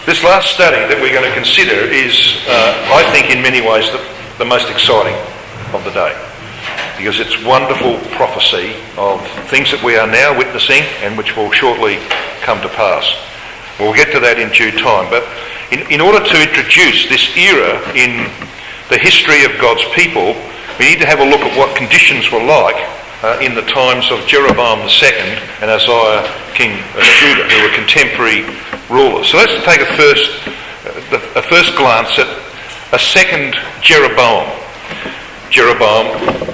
This last study that we're going to consider is, I think, in many ways the most exciting of the day, because it's wonderful prophecy of things that we are now witnessing and which will shortly come to pass. We'll get to that in due time, but in order to introduce this era in the history of God's people, we need to have a look at what conditions were like in the times of Jeroboam II and Uzziah, king of Judah, who were contemporary rulers. So let's take a first glance at a second Jeroboam, Jeroboam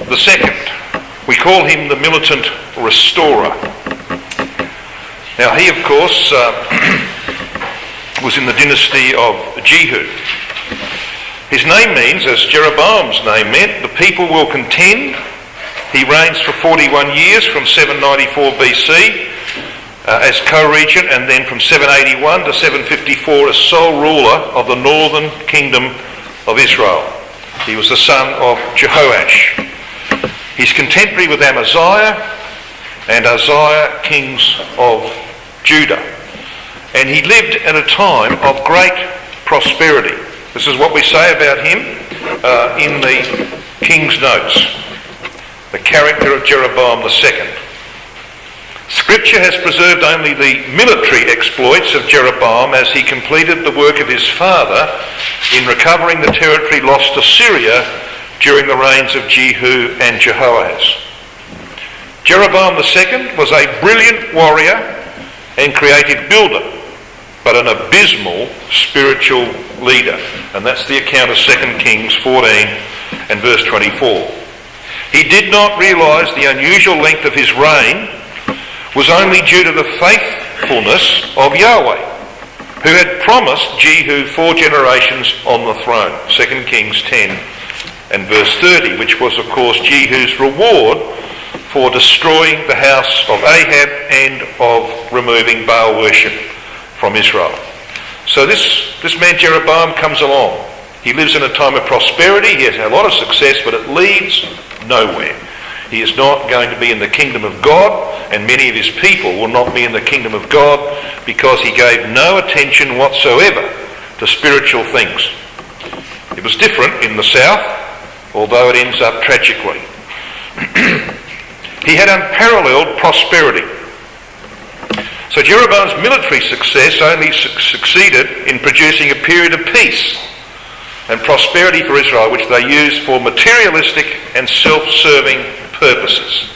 II. We call him the militant restorer. Now he, of course, was in the dynasty of Jehu. His name means, as Jeroboam's name meant, the people will contend. He reigns for 41 years from 794 BC as co-regent, and then from 781 to 754 as sole ruler of the northern kingdom of Israel. He was the son of Jehoash. He's contemporary with Amaziah and Uzziah, kings of Judah. And he lived at a time of great prosperity. This is what we say about him in the King's Notes. The character of Jeroboam II. Scripture has preserved only the military exploits of Jeroboam as he completed the work of his father in recovering the territory lost to Syria during the reigns of Jehu and Jehoahaz. Jeroboam II was a brilliant warrior and creative builder, but an abysmal spiritual leader. And that's the account of 2 Kings 14 and verse 24. He did not realise the unusual length of his reign was only due to the faithfulness of Yahweh, who had promised Jehu 4 generations on the throne. 2 Kings 10 and verse 30, which was, of course, Jehu's reward for destroying the house of Ahab and of removing Baal worship from Israel. So this man Jeroboam comes along. He lives in a time of prosperity. He has a lot of success, but it leads nowhere. He is not going to be in the kingdom of God, and many of his people will not be in the kingdom of God because he gave no attention whatsoever to spiritual things. It was different in the south, although it ends up tragically. He had unparalleled prosperity. So Jeroboam's military success only succeeded in producing a period of peace and prosperity for Israel, which they used for materialistic and self-serving purposes.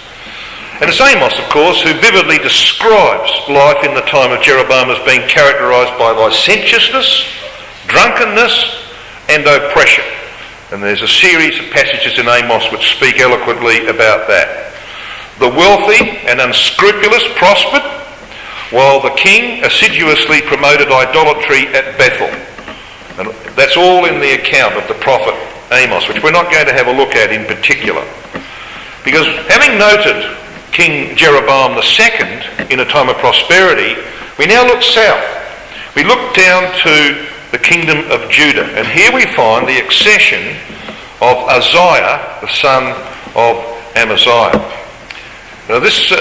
And it's Amos, of course, who vividly describes life in the time of Jeroboam as being characterised by licentiousness, drunkenness, and oppression. And there's a series of passages in Amos which speak eloquently about that. The wealthy and unscrupulous prospered, while the king assiduously promoted idolatry at Bethel. And that's all in the account of the prophet Amos, which we're not going to have a look at in particular. Because having noted King Jeroboam II in a time of prosperity, we now look south. We look down to the kingdom of Judah, and here we find the accession of Uzziah, the son of Amaziah. Now this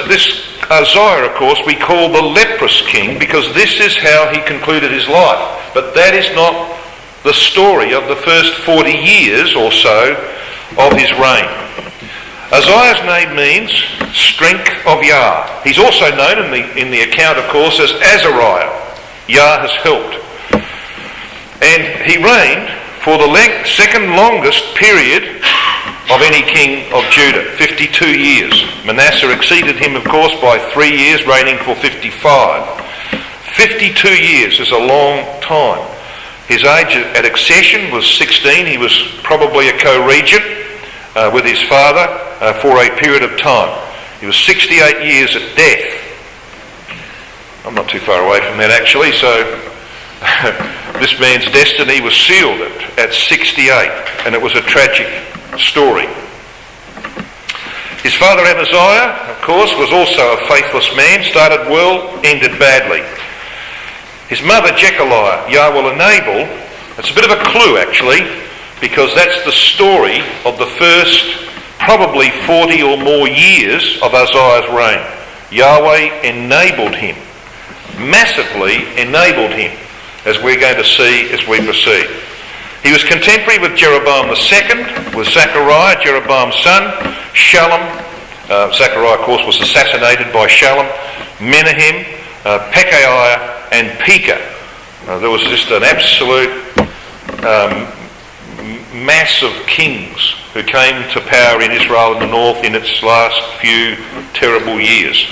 Uzziah, of course, we call the leprous king because this is how he concluded his life. But that is not the story of the first 40 years or so of his reign. Uzziah's name means strength of Yah. He's also known in the account, of course, as Azariah. Yah has helped. And he reigned for the second longest period of any king of Judah, 52 years. Manasseh exceeded him, of course, by 3 years, reigning for 55. 52 years is a long time. His age at accession was 16. He was probably a co-regent with his father for a period of time. He was 68 years at death. I'm not too far away from that, actually, so this man's destiny was sealed at 68, and it was a tragic story. His father Amaziah, of course, was also a faithless man, started well, ended badly. His mother Jechaliah, Yah will enable, it's a bit of a clue actually, because that's the story of the first probably 40 or more years of Uzziah's reign. Yahweh enabled him, massively enabled him as we're going to see as we proceed. He was contemporary with Jeroboam II, with Zechariah, Jeroboam's son, Shallum. Zechariah, of course, was assassinated by Shallum, Menahem, Pekahiah and Pekah. There was just an absolute mass of kings who came to power in Israel in the north in its last few terrible years.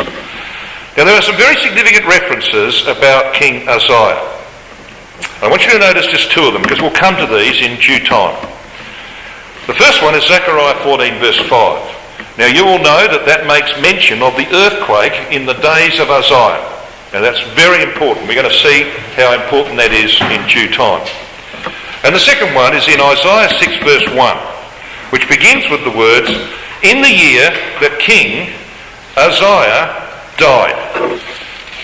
Now there are some very significant references about King Uzziah. I want you to notice just two of them because we'll come to these in due time. The first one is Zechariah 14 verse 5. Now you will know that makes mention of the earthquake in the days of Uzziah. Now that's very important. We're going to see how important that is in due time. And the second one is in Isaiah 6 verse 1, which begins with the words, "In the year that King Uzziah died."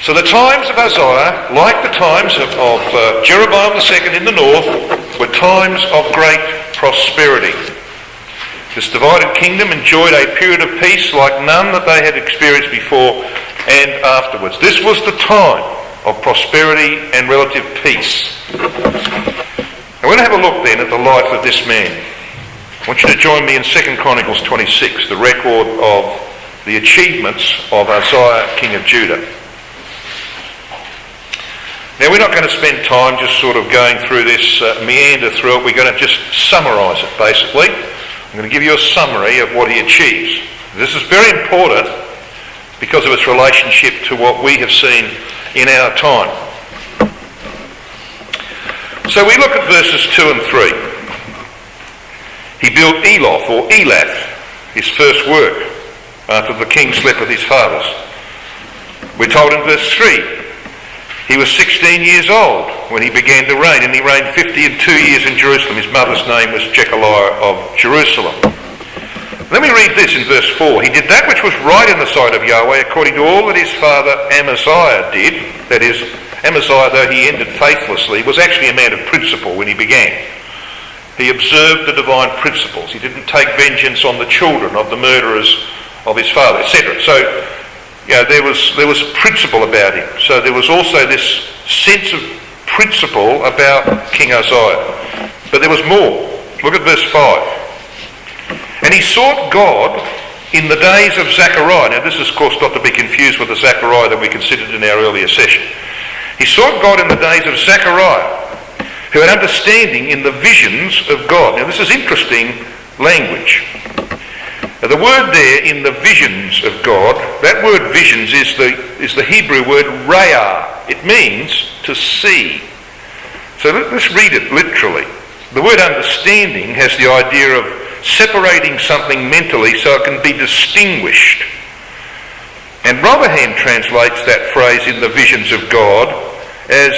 So the times of Uzziah, like the times of Jeroboam II in the north, were times of great prosperity. This divided kingdom enjoyed a period of peace like none that they had experienced before and afterwards. This was the time of prosperity and relative peace. I want to have a look then at the life of this man. I want you to join me in 2 Chronicles 26, the record of the achievements of Uzziah, king of Judah. Now we're not going to spend time just sort of going through this, meander through it. We're going to just summarise it basically. I'm going to give you a summary of what he achieves. This is very important because of its relationship to what we have seen in our time. So we look at verses 2 and 3. He built Eloth or Elath, his first work, after the king slept with his fathers. We're told in verse 3, he was 16 years old when he began to reign, and he reigned 52 years in Jerusalem. His mother's name was Jechaliah of Jerusalem. Let me read this in verse 4. He did that which was right in the sight of Yahweh, according to all that his father Amaziah did. That is, Amaziah, though he ended faithlessly, was actually a man of principle when he began. He observed the divine principles. He didn't take vengeance on the children of the murderers of his father, etc. So, there was principle about him. So there was also this sense of principle about King Uzziah. But there was more. Look at verse 5. And he sought God in the days of Zechariah. Now this is, of course, not to be confused with the Zechariah that we considered in our earlier session. He sought God in the days of Zechariah, who had understanding in the visions of God. Now this is interesting language. Now, the word there, in the visions of God, that word visions is the Hebrew word raya. It means to see. So let's read it literally. The word understanding has the idea of separating something mentally so it can be distinguished. And Rotherham translates that phrase, in the visions of God, as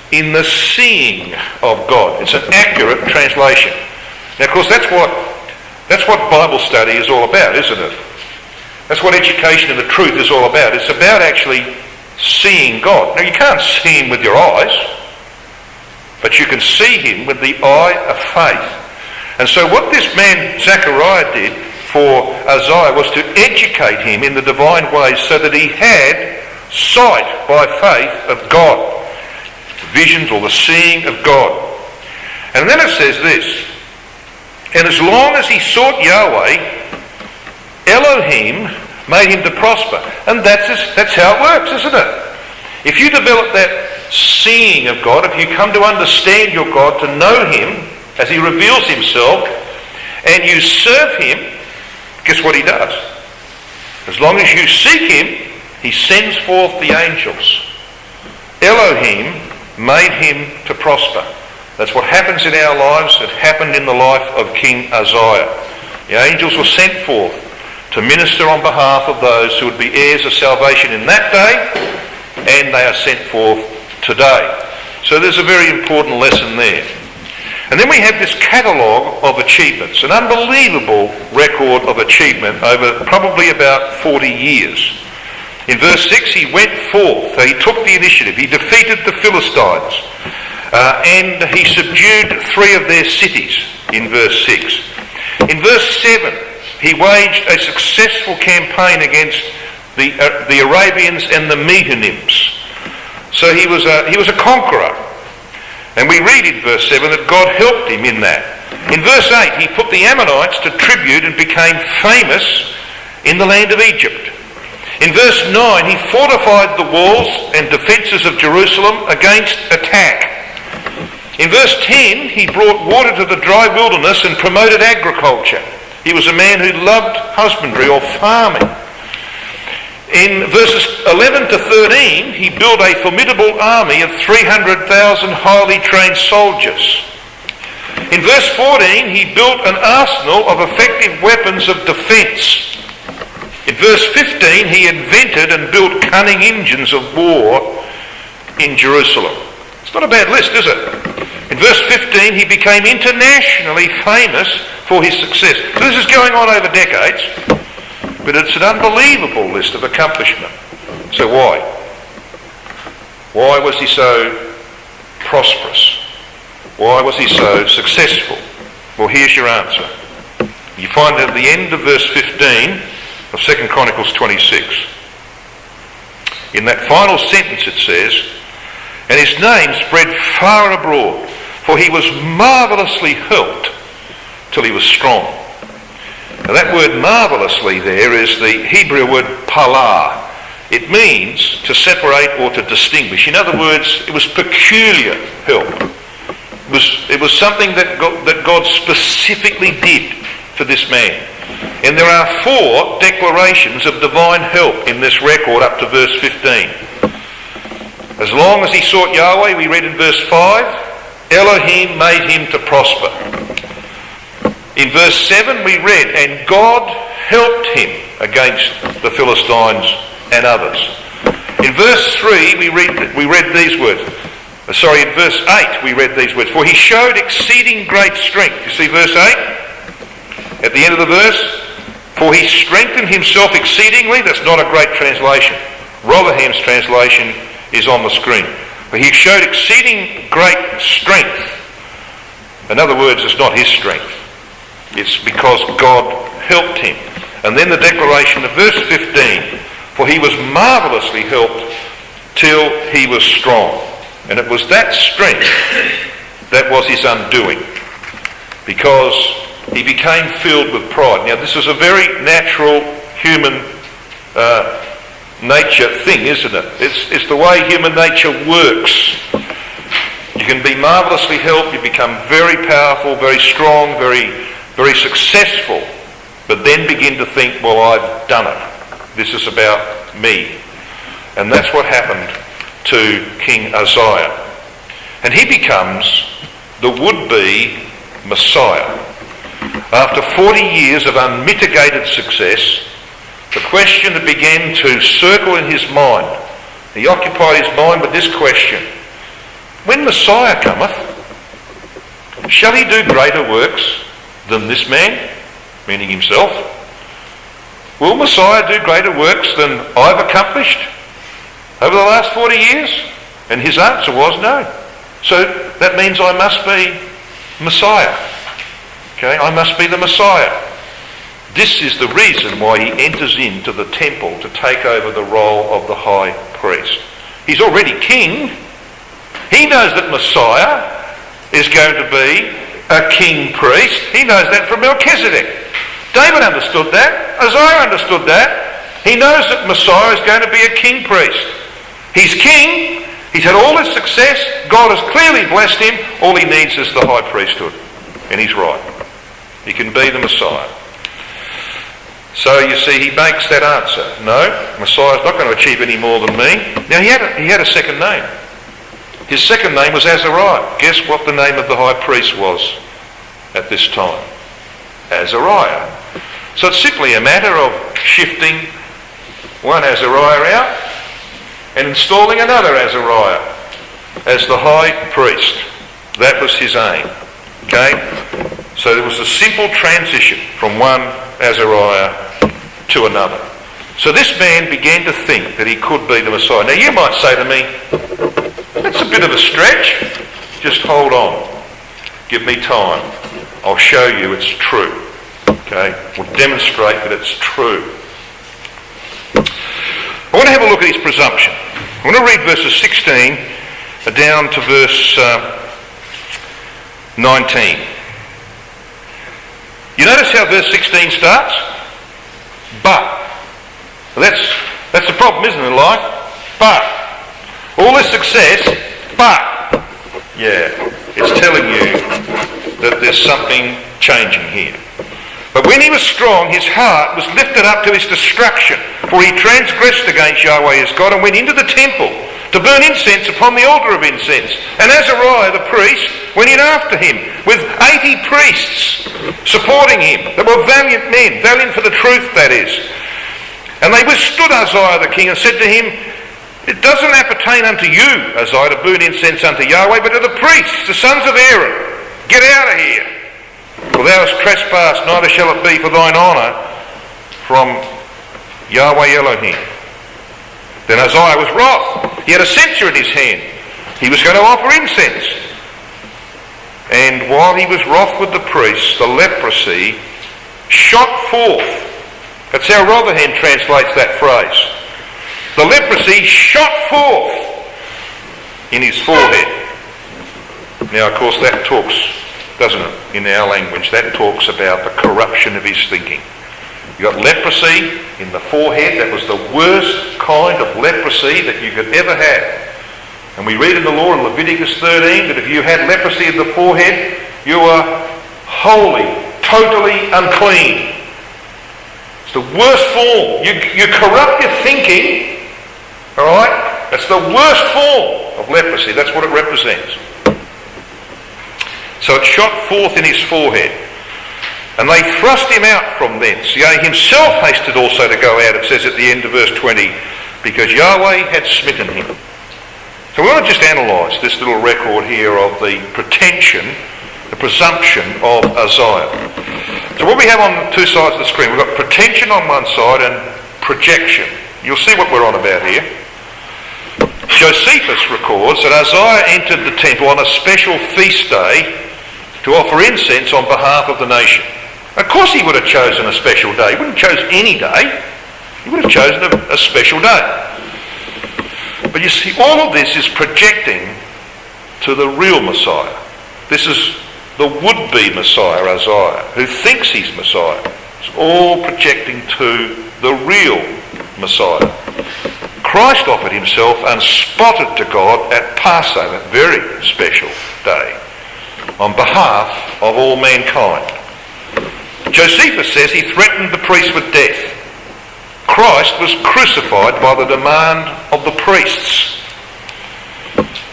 in the seeing of God. It's an accurate translation. Now, of course, that's what Bible study is all about, isn't it? That's what education in the truth is all about. It's about actually seeing God. Now, you can't see him with your eyes, but you can see him with the eye of faith. And so what this man Zechariah did for Uzziah was to educate him in the divine ways so that he had sight by faith of God. Visions or the seeing of God. And then it says this, and as long as he sought Yahweh, Elohim made him to prosper. And that's how it works, isn't it? If you develop that seeing of God, if you come to understand your God, to know him as he reveals himself, and you serve him, guess what he does? As long as you seek him, he sends forth the angels. Elohim made him to prosper. That's what happens in our lives. It happened in the life of King Uzziah. The angels were sent forth to minister on behalf of those who would be heirs of salvation in that day, and they are sent forth today. So there's a very important lesson there. And then we have this catalogue of achievements, an unbelievable record of achievement over probably about 40 years. In verse 6, he went forth, he took the initiative, he defeated the Philistines, and he subdued 3 of their cities in verse 6. In verse 7, he waged a successful campaign against the Arabians and the Mehunims. So he was a conqueror. And we read in verse 7 that God helped him in that. In verse 8, he put the Ammonites to tribute and became famous in the land of Egypt. In verse 9, he fortified the walls and defences of Jerusalem against attack. In verse 10, he brought water to the dry wilderness and promoted agriculture. He was a man who loved husbandry or farming. In verses 11 to 13, he built a formidable army of 300,000 highly trained soldiers. In verse 14, he built an arsenal of effective weapons of defence. In verse 15, he invented and built cunning engines of war in Jerusalem. It's not a bad list, is it? In verse 15, he became internationally famous for his success. So this is going on over decades, but it's an unbelievable list of accomplishment. So why? Why was he so prosperous? Why was he so successful? Well, here's your answer. You find it at the end of verse 15 of 2 Chronicles 26. In that final sentence it says, "And his name spread far abroad, for he was marvellously helped till he was strong." Now that word marvellously there is the Hebrew word palah. It means to separate or to distinguish. In other words, it was peculiar help. It was something that God specifically did for this man. And there are 4 declarations of divine help in this record up to verse 15. As long as he sought Yahweh, we read in verse 5, Elohim made him to prosper. In verse 7 we read, and God helped him against the Philistines and others. In verse 3 we read these words. In verse 8 we read these words. For he showed exceeding great strength. You see verse 8? At the end of the verse, for he strengthened himself exceedingly. That's not a great translation. Rotherham's translation is on the screen. But he showed exceeding great strength. In other words, it's not his strength. It's because God helped him. And then the declaration of verse 15, for he was marvellously helped till he was strong. And it was that strength that was his undoing, because he became filled with pride. Now this is a very natural human nature thing, isn't it? It's the way human nature works. You can be marvellously helped, you become very powerful, very strong, very successful, but then begin to think, well, I've done it. This is about me. And that's what happened to King Uzziah. And he becomes the would-be Messiah. After 40 years of unmitigated success, the question that began to circle in his mind, he occupied his mind with this question: when Messiah cometh, shall he do greater works than this man, meaning himself? Will Messiah do greater works than I've accomplished over the last 40 years? And his answer was no. So that means I must be Messiah. Okay, I must be the Messiah. This is the reason why he enters into the temple to take over the role of the high priest. He's already king. He knows that Messiah is going to be a king priest. He knows that from Melchizedek. David understood that. Uzziah understood that. He knows that Messiah is going to be a king priest. He's king. He's had all this success. God has clearly blessed him. All he needs is the high priesthood. And he's right. He can be the Messiah. So you see, he makes that answer. No, Messiah's not going to achieve any more than me. Now he had a second name. His second name was Azariah. Guess what the name of the high priest was at this time? Azariah. So it's simply a matter of shifting one Azariah out and installing another Azariah as the high priest. That was his aim. Okay? So there was a simple transition from one Azariah to another. So this man began to think that he could be the Messiah. Now you might say to me, that's a bit of a stretch. Just hold on. Give me time. I'll show you it's true. Okay? We'll demonstrate that it's true. I want to have a look at his presumption. I want to read verses 16 down to verse 19. You notice how verse 16 starts? But. That's the problem, isn't it, in life? But. All this success, but. Yeah, it's telling you that there's something changing here. But when he was strong, his heart was lifted up to his destruction, for he transgressed against Yahweh his God and went into the temple to burn incense upon the altar of incense. And Azariah the priest went in after him with 80 priests supporting him. They were valiant men, valiant for the truth, that is. And they withstood Uzziah the king and said to him, it doesn't appertain unto you, Uzziah, to burn incense unto Yahweh, but to the priests, the sons of Aaron. Get out of here. For thou hast trespassed, neither shall it be for thine honour from Yahweh Elohim. Then Uzziah was wroth. He had a censer in his hand. He was going to offer incense. And while he was wroth with the priests, the leprosy shot forth. That's how Rotherham translates that phrase. The leprosy shot forth in his forehead. Now, of course, that talks, doesn't it, in our language, that talks about the corruption of his thinking. You got leprosy in the forehead. That was the worst kind of leprosy that you could ever have. And we read in the law in Leviticus 13 that if you had leprosy in the forehead, you were wholly, totally unclean. It's the worst form. You corrupt your thinking, all right? That's the worst form of leprosy. That's what it represents. So it shot forth in his forehead. And they thrust him out from thence. Yea, himself hasted also to go out, it says at the end of verse 20, because Yahweh had smitten him. So we want to just analyse this little record here of the pretension, the presumption of Uzziah. So what we have on two sides of the screen, we've got pretension on one side and projection. You'll see what we're on about here. Josephus records that Uzziah entered the temple on a special feast day to offer incense on behalf of the nation. Of course he would have chosen a special day. He wouldn't have chosen any day. He would have chosen a special day. But you see, all of this is projecting to the real Messiah. This is the would-be Messiah, Uzziah, who thinks he's Messiah. It's all projecting to the real Messiah. Christ offered himself unspotted to God at Passover, a very special day, on behalf of all mankind. Josephus says he threatened the priests with death. Christ was crucified by the demand of the priests.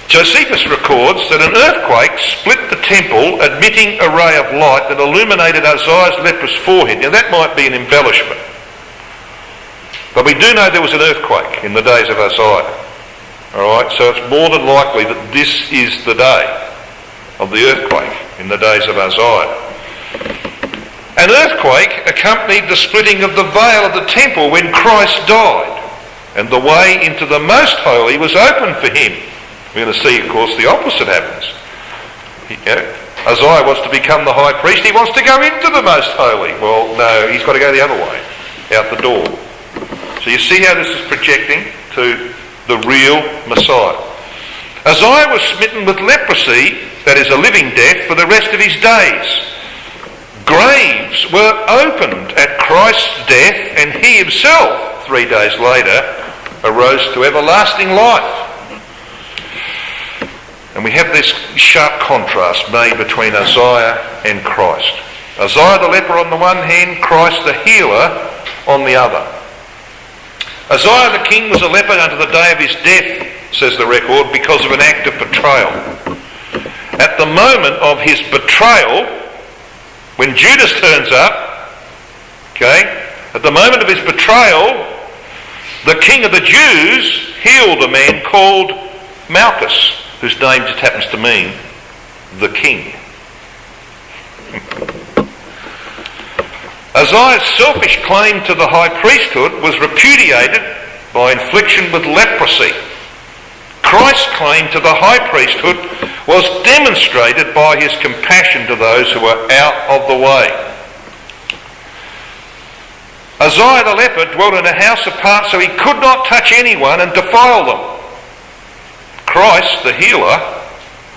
Josephus records that an earthquake split the temple, admitting a ray of light that illuminated Uzziah's leprous forehead. Now that might be an embellishment, but we do know there was an earthquake in the days of Uzziah. Alright, so it's more than likely that this is the day of the earthquake in the days of Uzziah. An earthquake accompanied the splitting of the veil of the temple when Christ died, and the way into the Most Holy was opened for him. We're going to see, of course, the opposite happens. Uzziah wants to become the high priest. He wants to go into the Most Holy. Well, no, he's got to go the other way, out the door. So you see how this is projecting to the real Messiah. Uzziah was smitten with leprosy, that is a living death, for the rest of his days. Graves were opened at Christ's death, and he himself, 3 days later, arose to everlasting life. And we have this sharp contrast made between Uzziah and Christ. Uzziah the leper on the one hand, Christ the healer on the other. Uzziah the king was a leper unto the day of his death, says the record, because of an act of betrayal. At the moment of his betrayal, when Judas turns up, at the moment of his betrayal, the king of the Jews healed a man called Malchus, whose name just happens to mean the king. Uzziah's selfish claim to the high priesthood was repudiated by infliction with leprosy. Christ's claim to the high priesthood was demonstrated by his compassion to those who were out of the way. Uzziah the leper dwelt in a house apart so he could not touch anyone and defile them. Christ, the healer,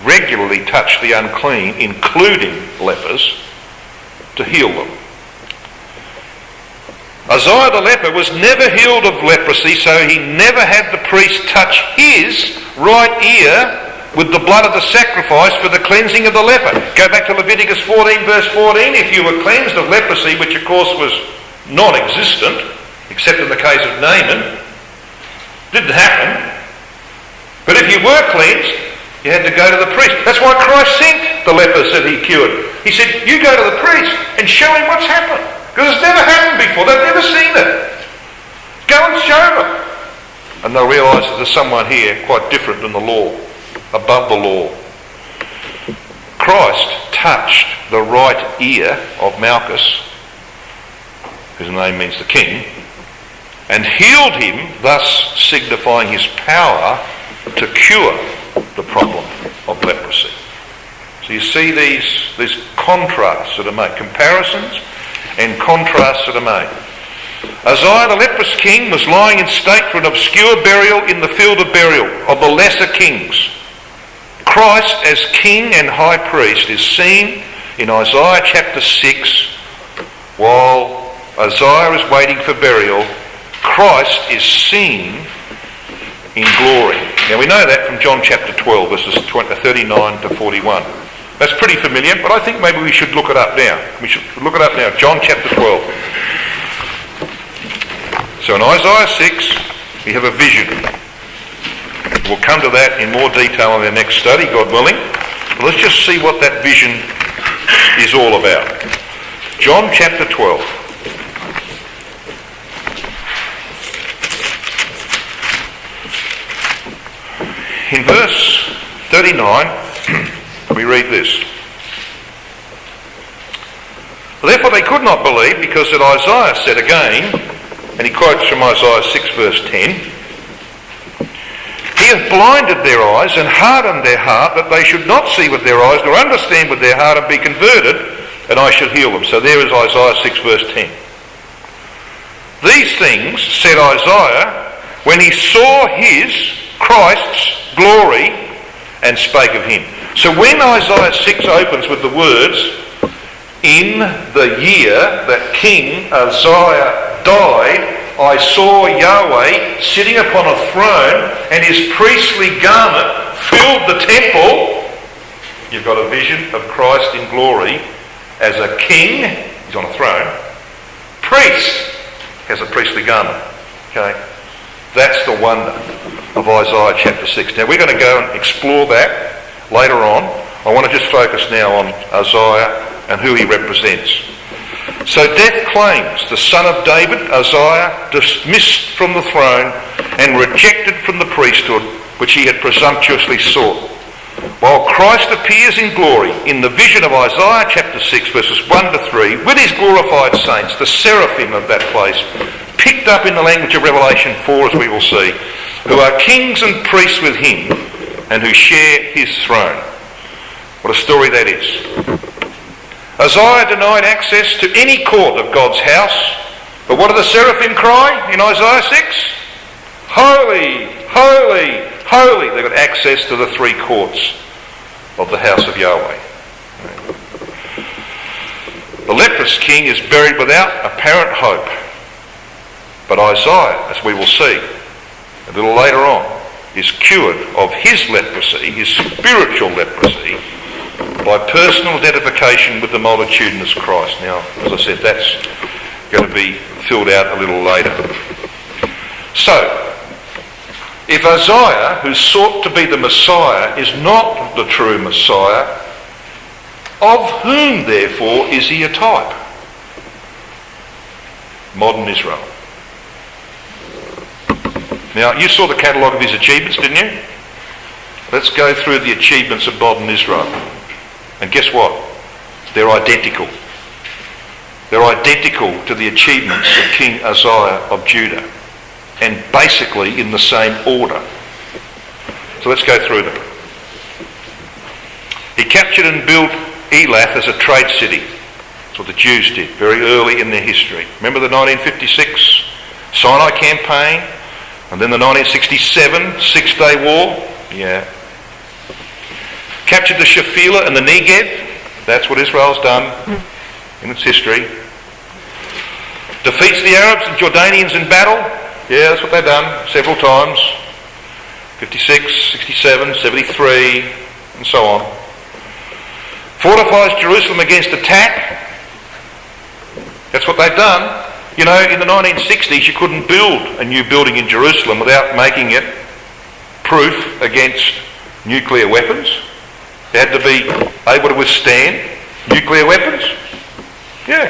regularly touch the unclean, including lepers, to heal them. Uzziah the leper was never healed of leprosy, so he never had the priest touch his right ear with the blood of the sacrifice for the cleansing of the leper. Go back to Leviticus 14 verse 14. If you were cleansed of leprosy, which of course was non-existent, except in the case of Naaman, didn't happen. But if you were cleansed, you had to go to the priest. That's why Christ sent the lepers that he cured. He said, you go to the priest and show him what's happened. Because it's never happened before. They've never seen it. Go and show them. And they'll realise that there's someone here quite different than the law, above the law. Christ touched the right ear of Malchus, whose name means the king, and healed him, thus signifying his power to cure the problem of leprosy. So you see these contrasts that are made, comparisons and contrasts that are made. Uzziah the leprous king was lying in state for an obscure burial in the field of burial of the lesser kings. Christ as king and high priest is seen in Isaiah chapter 6. While Uzziah is waiting for burial, Christ is seen in glory. Now we know that from John chapter 12 verses 39 to 41. That's pretty familiar, but I think maybe we should look it up now. We should look it up now. John chapter 12. So in Isaiah 6, we have a vision. We'll come to that in more detail in our next study, God willing. But let's just see what that vision is all about. John chapter 12. In verse 39, we read this. Therefore they could not believe, because that Isaiah said again, and he quotes from Isaiah 6 verse 10, He hath blinded their eyes and hardened their heart, that they should not see with their eyes, nor understand with their heart, and be converted, and I should heal them. So there is Isaiah 6 verse 10. These things said Isaiah when he saw his, Christ's, glory, and spake of him. So when Isaiah 6 opens with the words, in the year that King Uzziah died, I saw Yahweh sitting upon a throne, and his priestly garment filled the temple. You've got a vision of Christ in glory as a king, he's on a throne. Priest has a priestly garment. Okay, that's the wonder of Isaiah chapter 6. Now we're going to go and explore that later on. I want to just focus now on Uzziah and who he represents. So death claims the son of David, Uzziah, dismissed from the throne and rejected from the priesthood which he had presumptuously sought. While Christ appears in glory in the vision of Isaiah chapter 6 verses 1 to 3 with his glorified saints, the seraphim of that place, picked up in the language of Revelation 4 as we will see, who are kings and priests with him and who share his throne. What a story that is. Uzziah denied access to any court of God's house, but what do the seraphim cry in Isaiah 6? Holy, holy, holy. They've got access to the three courts of the house of Yahweh. The leprous king is buried without apparent hope, but Isaiah, as we will see a little later on, is cured of his leprosy, his spiritual leprosy, by personal identification with the multitudinous Christ. Now, as I said, that's going to be filled out a little later. So, if Uzziah, who sought to be the Messiah, is not the true Messiah, of whom, therefore, is he a type? Modern Israel. Now, you saw the catalogue of his achievements, didn't you? Let's go through the achievements of modern Israel. And guess what? They're identical. They're identical to the achievements of King Uzziah of Judah, and basically in the same order. So let's go through them. He captured and built Elath as a trade city. That's what the Jews did very early in their history. Remember the 1956 Sinai campaign? And then the 1967 Six-Day War? Yeah. captured the Shephelah and the Negev. That's what Israel's done in its history. Defeats the Arabs and Jordanians in battle. Yeah, that's what they've done several times. 56, 67, 73, and so on. Fortifies Jerusalem against attack. That's what they've done. You know, in the 1960s you couldn't build a new building in Jerusalem without making it proof against nuclear weapons. It had to be able to withstand nuclear weapons. Yeah.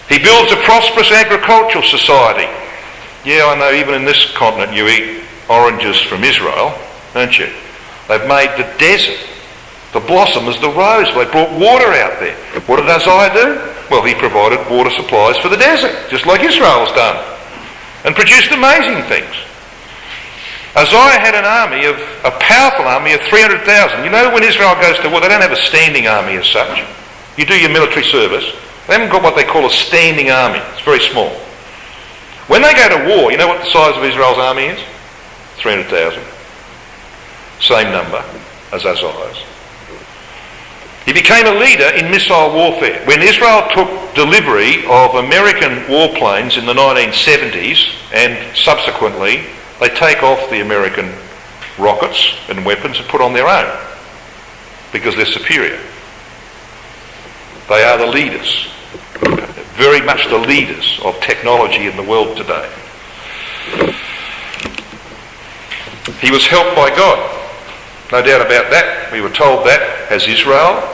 He builds a prosperous agricultural society. Yeah, I know, even in this continent you eat oranges from Israel, don't you? They've made the desert, the blossom as the rose. They brought water out there. What did Uzziah do? Well, he provided water supplies for the desert, just like Israel's done, and produced amazing things. Uzziah had an army of, a powerful army of 300,000. You know, when Israel goes to war, they don't have a standing army as such. You do your military service. They haven't got what they call a standing army. It's very small. When they go to war, you know what the size of Israel's army is? 300,000. Same number as Uzziah's. He became a leader in missile warfare. When Israel took delivery of American warplanes in the 1970s, and subsequently they take off the American rockets and weapons and put on their own because they're superior. They are the leaders, very much the leaders of technology in the world today. He was helped by God. No doubt about that. We were told that. Has Israel,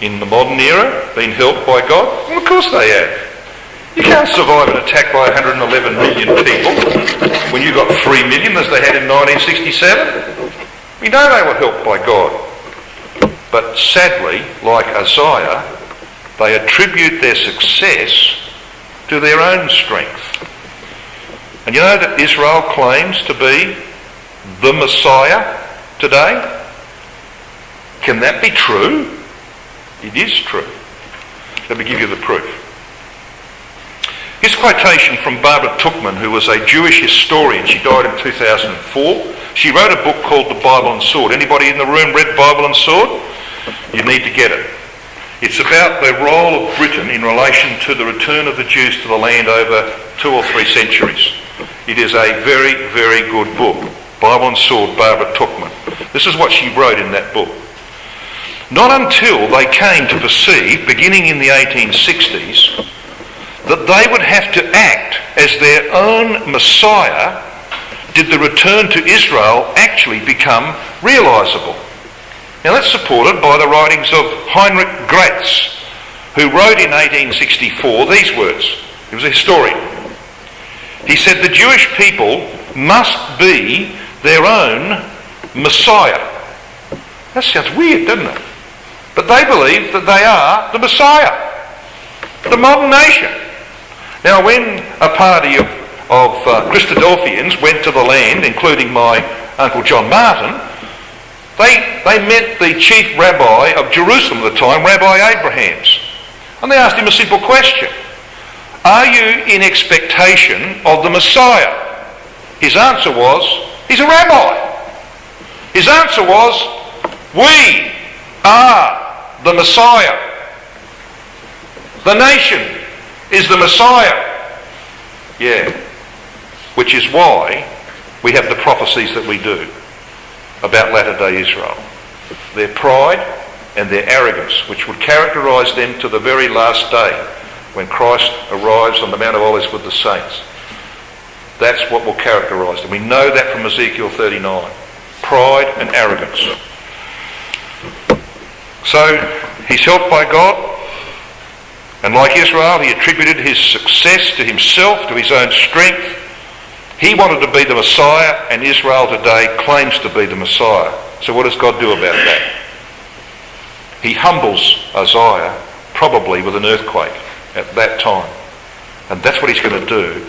in the modern era, been helped by God? Well, of course they have. You can't survive an attack by 111 million people when you've got 3 million as they had in 1967. We know they were helped by God. But sadly, like Uzziah, they attribute their success to their own strength. And you know that Israel claims to be the Messiah today? Can that be true? It is true. Let me give you the proof. Here's a quotation from Barbara Tuchman, who was a Jewish historian. She died in 2004. She wrote a book called The Bible and Sword. Anybody in the room read Bible and Sword? You need to get it. It's about the role of Britain in relation to the return of the Jews to the land over 2 or 3 centuries. It is a very, very good book. Bible and Sword, Barbara Tuchman. This is what she wrote in that book. Not until they came to perceive, beginning in the 1860s, that they would have to act as their own Messiah did the return to Israel actually become realisable. Now that's supported by the writings of Heinrich Graetz, who wrote in 1864 these words. He was a historian. He said, the Jewish people must be their own Messiah. That sounds weird, doesn't it? But they believe that they are the Messiah, the modern nation. Now when a party of Christadelphians went to the land, including my Uncle John Martin, they met the chief rabbi of Jerusalem at the time, Rabbi Abrahams, and they asked him a simple question. Are you in expectation of the Messiah? His answer was, he's a rabbi. His answer was, we are the Messiah. The nation is the Messiah. Yeah. Which is why we have the prophecies that we do about latter-day Israel. Their pride and their arrogance, which would characterise them to the very last day when Christ arrives on the Mount of Olives with the saints. That's what will characterise them. We know that from Ezekiel 39. Pride and arrogance. So, he's helped by God, and like Israel, he attributed his success to himself, to his own strength. He wanted to be the Messiah, and Israel today claims to be the Messiah. So what does God do about that? He humbles Uzziah, probably with an earthquake at that time. And that's what he's going to do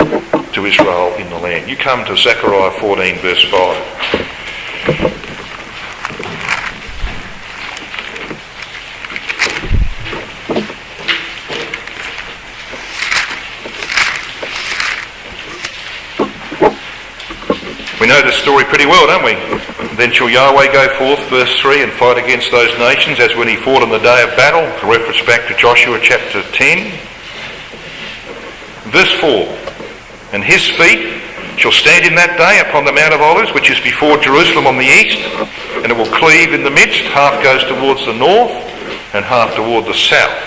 to Israel in the land. You come to Zechariah 14 verse 5. We know the story pretty well, don't we? Then shall Yahweh go forth, verse 3, and fight against those nations as when he fought on the day of battle. A reference back to Joshua chapter 10. Verse 4, and his feet shall stand in that day upon the Mount of Olives, which is before Jerusalem on the east, and it will cleave in the midst, half goes towards the north and half toward the south.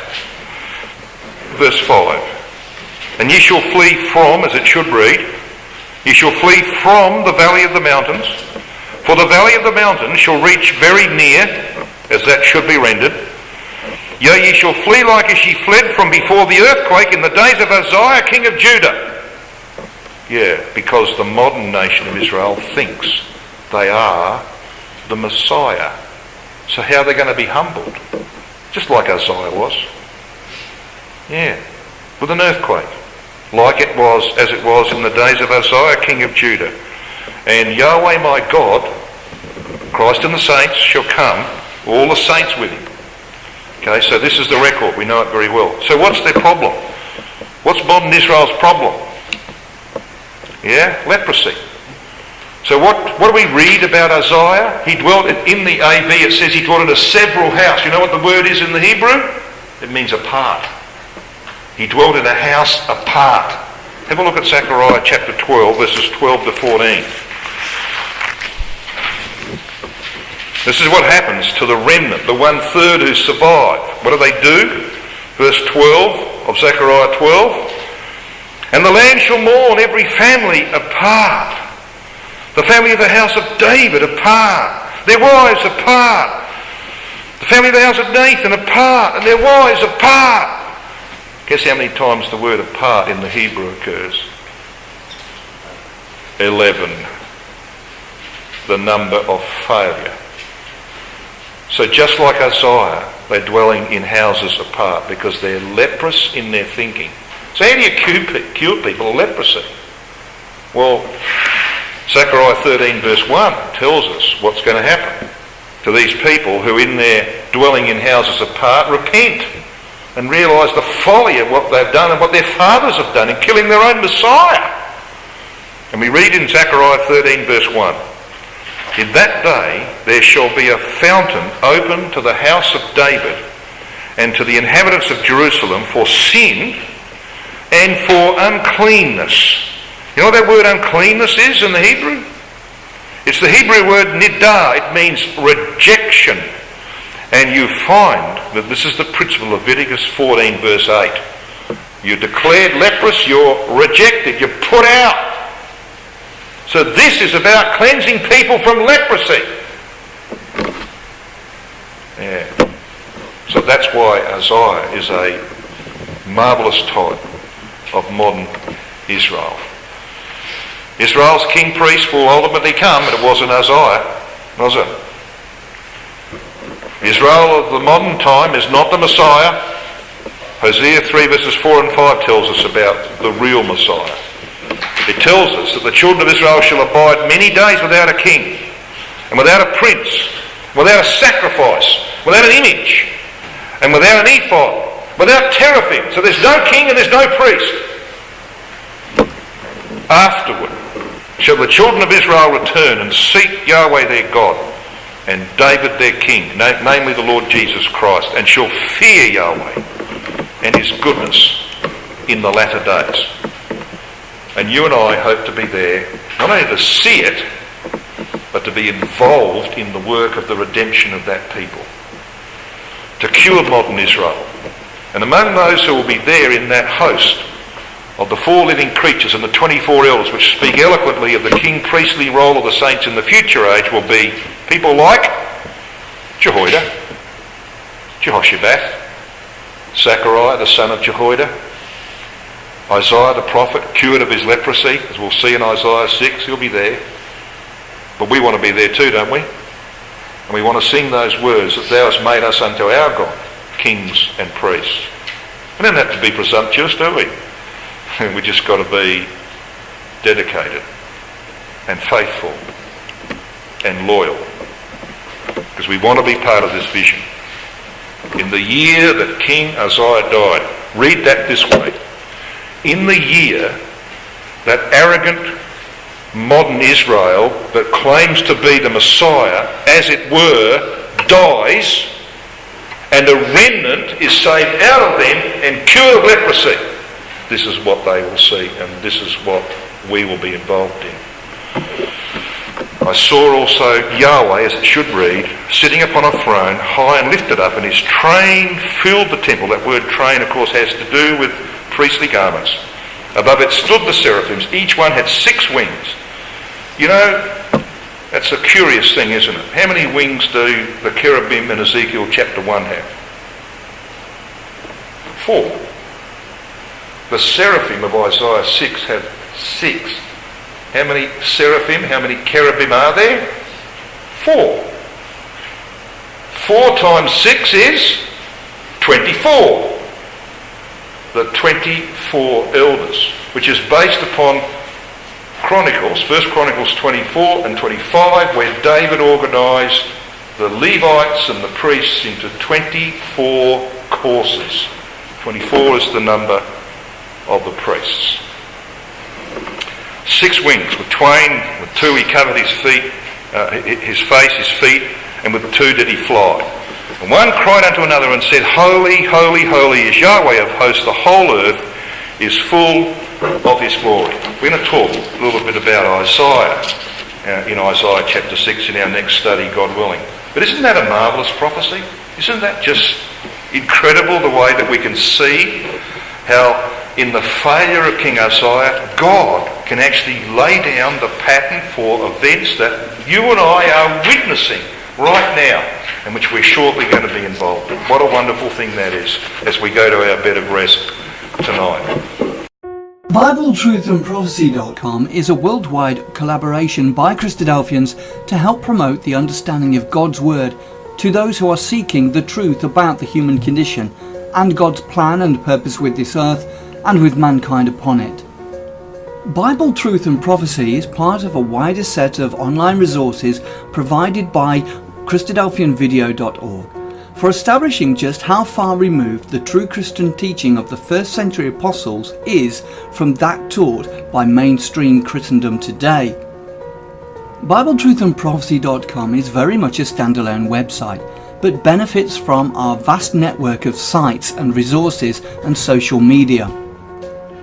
Verse 5, and ye shall flee from, as it should read, ye shall flee from the valley of the mountains, for the valley of the mountains shall reach very near, as that should be rendered. Yea, ye shall flee like as ye fled from before the earthquake in the days of Uzziah, king of Judah. Yeah, because the modern nation of Israel thinks they are the Messiah. So how are they going to be humbled? Just like Uzziah was. Yeah, with an earthquake. Like it was, as it was in the days of Uzziah, king of Judah. And Yahweh my God, Christ and the saints shall come, all the saints with him. Okay, so this is the record. We know it very well. So what's their problem? What's modern Israel's problem? Yeah, leprosy. So what do we read about Uzziah? He dwelt in the AV, it says he dwelt in a several house. You know what the word is in the Hebrew? It means apart. He dwelt in a house apart. Have a look at Zechariah chapter 12, verses 12 to 14. This is what happens to the remnant, the 1/3 who survive. What do? Verse 12 of Zechariah 12. And the land shall mourn every family apart. The family of the house of David apart. Their wives apart. The family of the house of Nathan apart. And their wives apart. Guess how many times the word apart in the Hebrew occurs? 11. The number of failure. So just like Uzziah, they're dwelling in houses apart because they're leprous in their thinking. So how do you cure people of leprosy? Well, Zechariah 13 verse 1 tells us what's going to happen to these people who in their dwelling in houses apart repent and realise the folly of what they've done and what their fathers have done in killing their own Messiah. And we read in Zechariah 13 verse 1, in that day there shall be a fountain open to the house of David and to the inhabitants of Jerusalem for sin and for uncleanness. You know what that word uncleanness is in the Hebrew? It's the Hebrew word nidah. It means rejection. And you find that this is the principle of Leviticus 14 verse 8. You're declared leprous, you're rejected, you're put out. So this is about cleansing people from leprosy. Yeah. So that's why Uzziah is a marvellous type of modern Israel. Israel's king priest will ultimately come, but it wasn't Uzziah, was it? Israel of the modern time is not the Messiah. Hosea 3 verses 4 and 5 tells us about the real Messiah. It tells us that the children of Israel shall abide many days without a king, and without a prince, without a sacrifice, without an image, and without an ephod, without teraphim. So there's no king and there's no priest. Afterward shall the children of Israel return and seek Yahweh their God and David their king, namely the Lord Jesus Christ, and shall fear Yahweh and his goodness in the latter days. And you and I hope to be there, not only to see it, but to be involved in the work of the redemption of that people. To cure modern Israel. And among those who will be there in that host of the 4 living creatures and the 24 elders, which speak eloquently of the king priestly role of the saints in the future age, will be people like Jehoiada, Jehoshabat, Zechariah the son of Jehoiada, Isaiah the prophet, cured of his leprosy, as we'll see in Isaiah 6, he'll be there. But we want to be there too, don't we? And we want to sing those words that thou hast made us unto our God, kings and priests. We don't have to be presumptuous, do we? We just got to be dedicated and faithful and loyal, because we want to be part of this vision. In the year that King Uzziah died, read that this way. In the year that arrogant, modern Israel that claims to be the Messiah, as it were, dies, and a remnant is saved out of them and cured of leprosy. This is what they will see, and this is what we will be involved in. I saw also Yahweh, as it should read, sitting upon a throne, high and lifted up, and his train filled the temple. That word train, of course, has to do with priestly garments. Above it stood the seraphims. Each one had 6 wings. You know, that's a curious thing, isn't it? How many wings do the cherubim in Ezekiel chapter 1 have? 4. The seraphim of Isaiah 6 have 6. How many seraphim, how many cherubim are there? 4. 4 times 6 is 24. The 24 elders, which is based upon Chronicles, 1 Chronicles 24 and 25, where David organised the Levites and the priests into 24 courses. 24 is the number of the priests. 6 wings. With twain, with 2 he covered his feet, his face, his feet, and with 2 did he fly. And one cried unto another and said, Holy, holy, holy is Yahweh of hosts, the whole earth is full of his glory. We're going to talk a little bit about Isaiah in Isaiah chapter 6 in our next study, God willing. But isn't that a marvellous prophecy? Isn't that just incredible, the way that we can see how in the failure of King Uzziah, God can actually lay down the pattern for events that you and I are witnessing right now, and which we're shortly going to be involved in. What a wonderful thing that is as we go to our bed of rest tonight. BibleTruthandProphecy.com is a worldwide collaboration by Christadelphians to help promote the understanding of God's Word to those who are seeking the truth about the human condition and God's plan and purpose with this earth and with mankind upon it. Bible Truth and Prophecy is part of a wider set of online resources provided by Christadelphianvideo.org for establishing just how far removed the true Christian teaching of the first century apostles is from that taught by mainstream Christendom today. BibleTruthandProphecy.com is very much a standalone website, but benefits from our vast network of sites and resources and social media.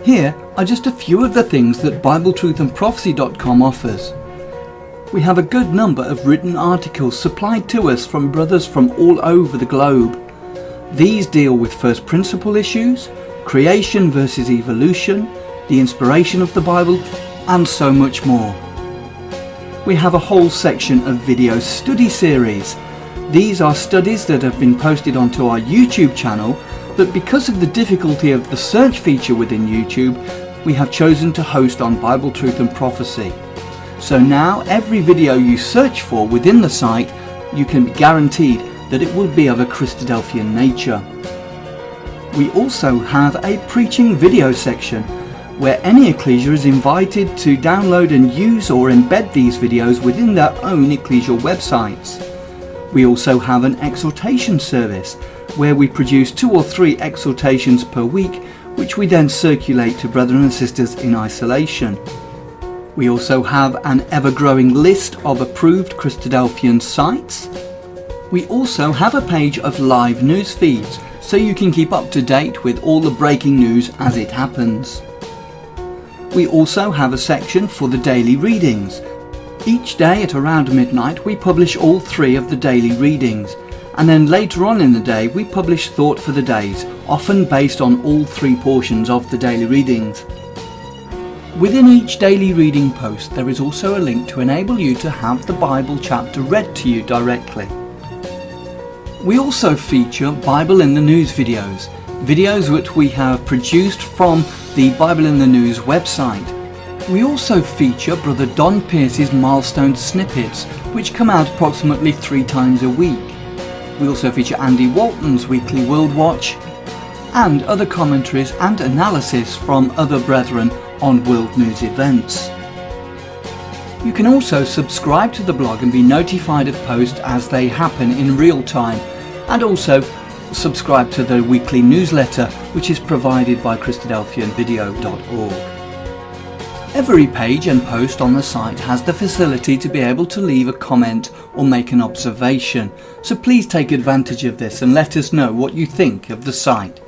Here are just a few of the things that BibleTruthandProphecy.com offers. We have a good number of written articles supplied to us from brothers from all over the globe. These deal with first principle issues, creation versus evolution, the inspiration of the Bible, and so much more. We have a whole section of video study series. These are studies that have been posted onto our YouTube channel, but because of the difficulty of the search feature within YouTube, we have chosen to host on Bible Truth and Prophecy. So now every video you search for within the site, you can be guaranteed that it will be of a Christadelphian nature. We also have a preaching video section where any ecclesia is invited to download and use or embed these videos within their own ecclesial websites. We also have an exhortation service where we produce 2 or 3 exhortations per week, which we then circulate to brethren and sisters in isolation. We also have an ever-growing list of approved Christadelphian sites. We also have a page of live news feeds, so you can keep up to date with all the breaking news as it happens. We also have a section for the daily readings. Each day at around midnight we publish all 3 of the daily readings, and then later on in the day we publish thought for the days, often based on all 3 portions of the daily readings. Within each daily reading post there is also a link to enable you to have the Bible chapter read to you directly. We also feature Bible in the News videos which we have produced from the Bible in the News website. We also feature Brother Don Pierce's milestone snippets, which come out approximately 3 times a week. We also feature Andy Walton's weekly World Watch and other commentaries and analysis from other brethren on world news events. You can also subscribe to the blog and be notified of posts as they happen in real time, and also subscribe to the weekly newsletter which is provided by Christadelphianvideo.org. Every page and post on the site has the facility to be able to leave a comment or make an observation, so please take advantage of this and let us know what you think of the site.